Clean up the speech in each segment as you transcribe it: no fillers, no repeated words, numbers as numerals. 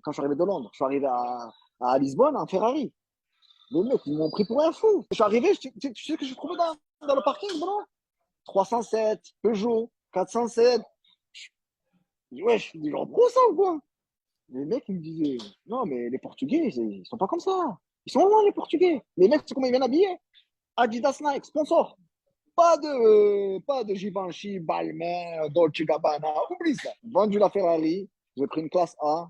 Quand je suis arrivé de Londres, je suis arrivé à Lisbonne en Ferrari. Les mecs, ils m'ont pris pour un fou. Je suis arrivé, tu sais que j'ai trouvé dans le parking, bro? 307, Peugeot, 407. Je dis, ouais, je suis du genre gros ça ou quoi? Les mecs, ils me disaient, non, mais les Portugais, ils sont pas comme ça. Ils sont loin, les Portugais. Les mecs, c'est comment ils viennent habiller? Adidas Nike, sponsor. Pas de Givenchy, Balmain, Dolce Gabbana. Oublie ça. Vendu la Ferrari, j'ai pris une classe A.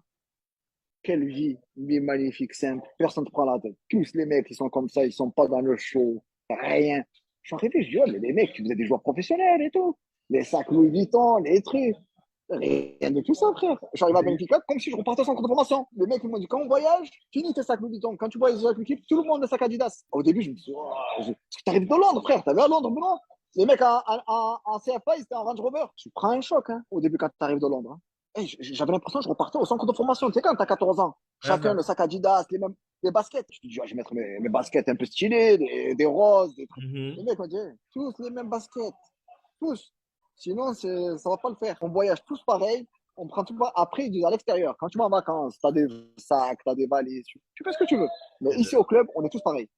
Quelle vie magnifique, simple. Personne ne te prend la tête. Tous les mecs, ils sont comme ça, ils sont pas dans le show. Rien. Je suis arrivé, je dis, oh, mais les mecs, vous êtes des joueurs professionnels et tout. Les sacs Louis Vuitton, les trucs. Rien de tout ça, frère. Je suis arrivé à Benfica comme si je repartais sans compte de formation. Les mecs, ils m'ont dit, quand on voyage, finis tes sacs Louis Vuitton. Quand tu vois les autres équipes, tout le monde a des sacs Adidas. Au début, je me dis, oh, t'arrives de Londres, frère. T'as vu à Londres, non? Les mecs en CFA, ils étaient en Range Rover. Tu prends un choc, hein, au début, quand t'arrives de Londres. Hein. Hey, j'avais l'impression que je repartais au centre de formation. Tu sais, quand t'as 14 ans, chacun le sac Adidas, les baskets. Je me dis, oh, je vais mettre mes baskets un peu stylées, des roses, des trucs. Les mecs m'ont dit, tous les mêmes baskets. Tous. Sinon, ça va pas le faire. On voyage tous pareil. On prend tout. Après, ils disent à l'extérieur. Quand tu vas en vacances, t'as des sacs, t'as des valises. Tu fais ce que tu veux. Mais ici, au club, on est tous pareils.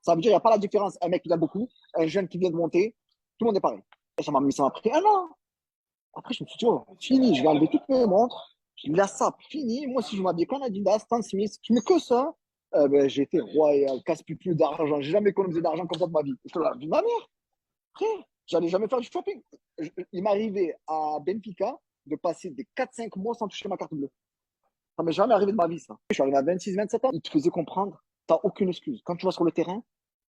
Ça veut dire, il n'y a pas la différence. Un mec qui vient beaucoup, un jeune qui vient de monter. Tout le monde est pareil. Et ça m'a pris un an. Après, je me suis dit, oh, fini, je vais enlever toutes mes montres. La sape, fini. Moi, si je m'habille qu'en Adidas, Stan Smith, je mets que ça. J'étais royal, casse plus d'argent. J'ai jamais économisé d'argent comme ça de ma vie. Je te la vie ma mère. Frère, j'allais jamais faire du shopping. Il m'arrivait à Benfica de passer des 4-5 mois sans toucher ma carte bleue. Ça m'est jamais arrivé de ma vie, ça. Je suis arrivé à 26-27 ans. Il te faisait comprendre, t'as aucune excuse. Quand tu vas sur le terrain,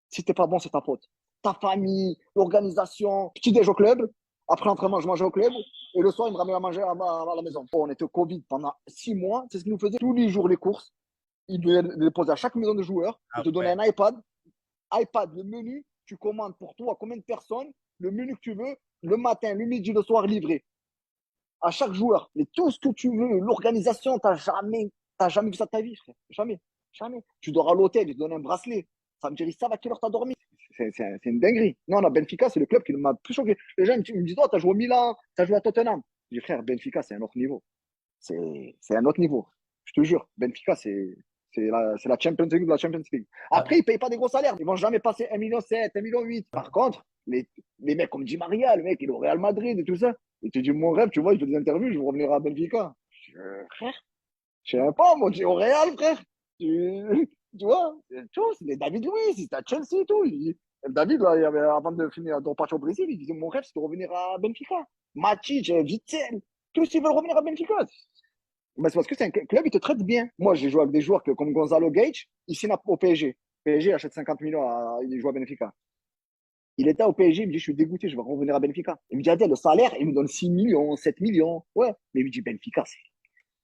si t'es pas bon, c'est ta faute. Ta famille, l'organisation, petit déj au club. Après l'entraînement, je mangeais au club. Et le soir, il me ramenait à manger à la maison. On était au Covid pendant 6 mois. C'est ce qu'ils nous faisaient tous les jours, les courses. Ils devaient les poser à chaque maison de joueurs. Ils te donnaient un iPad. iPad, le menu, tu commandes pour toi combien de personnes, le menu que tu veux, le matin, le midi, le soir, livré. À chaque joueur. Mais tout ce que tu veux, l'organisation, t'as jamais vu ça de ta vie, frère. Jamais. Jamais. Tu dors à l'hôtel, ils te donnent un bracelet. Ça me dit, ça va, à quelle heure t'as dormi? C'est une dinguerie. Non, la Benfica, c'est le club qui m'a plus choqué. Les gens ils me disent, oh, t'as joué au Milan, t'as joué à Tottenham. Je dis, frère, Benfica, c'est un autre niveau. C'est un autre niveau. Je te jure, Benfica, c'est la Champions League de la Champions League. Après, ils ne payent pas des gros salaires. Ils ne vont jamais passer 1,7 million, 1,8 million. Par contre, les mecs comme Di Maria, le mec, il est au Real Madrid et tout ça. Il te dit, mon rêve, tu vois, il fait des interviews, je vais revenir à Benfica. Frère, je ne sais pas, moi, je suis au Real, frère. Tu vois, c'est des David Luiz, c'était à Chelsea et tout. David, là, avant de finir, de repartir au Brésil, il disait, mon rêve, c'est de revenir à Benfica. Matic, Witzel, tous ils veulent revenir à Benfica. Mais c'est parce que c'est un club, il te traite bien. Moi, j'ai joué avec des joueurs comme Gonzalo Gage, il signe au PSG. PSG achète 50 millions, il joue à Benfica. Il était au PSG, il me dit, je suis dégoûté, je vais revenir à Benfica. Il me dit, Adèle, le salaire, il me donne 6 millions, 7 millions. Ouais. Mais il me dit, Benfica,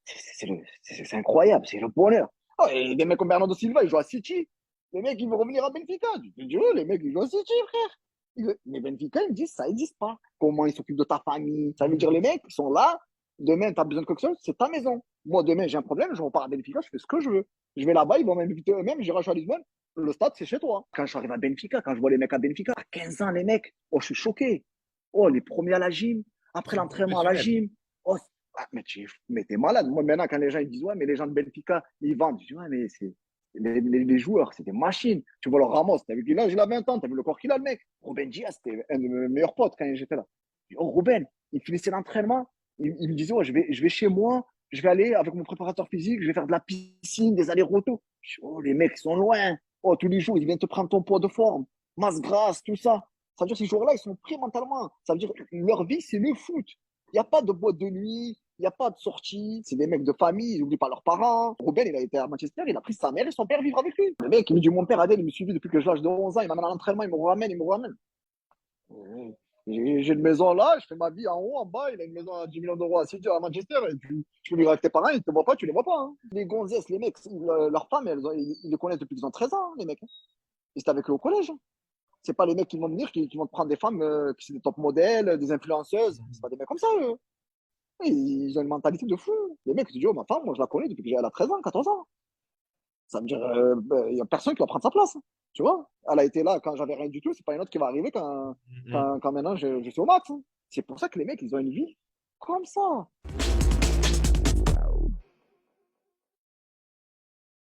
c'est incroyable, c'est le bonheur. Oh, et des mecs comme Bernardo Silva, il joue à City. Les mecs, ils veulent revenir à Benfica. Je dis, oh, les mecs, ils jouent à City, frère. Mais Benfica, ils me disent, ça n'existe pas. Comment ils s'occupent de ta famille? Ça veut dire, les mecs, ils sont là. Demain, tu as besoin de quelque chose, c'est ta maison. Moi, demain, j'ai un problème, je repars à Benfica, je fais ce que je veux. Je vais là-bas, ils vont m'inviter eux-mêmes, j'irai à Lisbonne. Le stade, c'est chez toi. Quand je arrive à Benfica, quand je vois les mecs à Benfica, à 15 ans, les mecs, oh, je suis choqué. Oh, les premiers à la gym, après l'entraînement à la gym. Oh, mais t'es malade. Moi, maintenant, quand les gens ils disent, ouais, mais les gens de Benfica, ils vendent. Je dis, ouais, mais c'est les joueurs, c'est des machines. Tu vois le Ramos, t'as vu qu'il a, il a 20 ans, t'as vu le corps qu'il a, le mec. Ruben Diaz, c'était un de mes meilleurs potes quand j'étais là. Je dis, oh, Ruben, il finissait l'entraînement. Il me disait, oh, je vais chez moi, je vais aller avec mon préparateur physique, je vais faire de la piscine, des allers-retours. Oh, les mecs, ils sont loin. Oh, tous les jours, ils viennent te prendre ton poids de forme, masse grasse, tout ça. Ça veut dire que ces joueurs-là, ils sont pris mentalement. Ça veut dire que leur vie, c'est le foot. Il n'y a pas de boîte de nuit, il n'y a pas de sortie. C'est des mecs de famille, ils n'oublient pas leurs parents. Ruben, il a été à Manchester, il a pris sa mère et son père vivre avec lui. Le mec, il me dit, mon père, Adèle, il me suivit depuis que j'ai l'âge de 11 ans, il m'amène à l'entraînement, il me ramène, il me ramène. J'ai une maison là, je fais ma vie en haut, en bas. Il a une maison à 10 millions d'euros à City, à Manchester. Et tu peux vivre avec tes parents, ils ne te voient pas, tu les vois pas. Hein. Les gonzesses, les mecs, leurs femmes, ils les connaissent depuis qu'ils ont 13 ans, hein, les mecs. Hein. Ils étaient avec eux au collège. Hein. C'est pas les mecs qui vont venir, qui vont te prendre des femmes qui sont des top modèles, des influenceuses. C'est pas des mecs comme ça, eux. Ils ont une mentalité de fou. Les mecs, tu dis, oh, ma femme, moi, je la connais depuis que j'ai 13 ans, 14 ans. Ça veut dire, il n'y a personne qui va prendre sa place. Hein. Tu vois, elle a été là quand j'avais rien du tout. C'est pas une autre qui va arriver quand maintenant je suis au max. Hein. C'est pour ça que les mecs, ils ont une vie comme ça.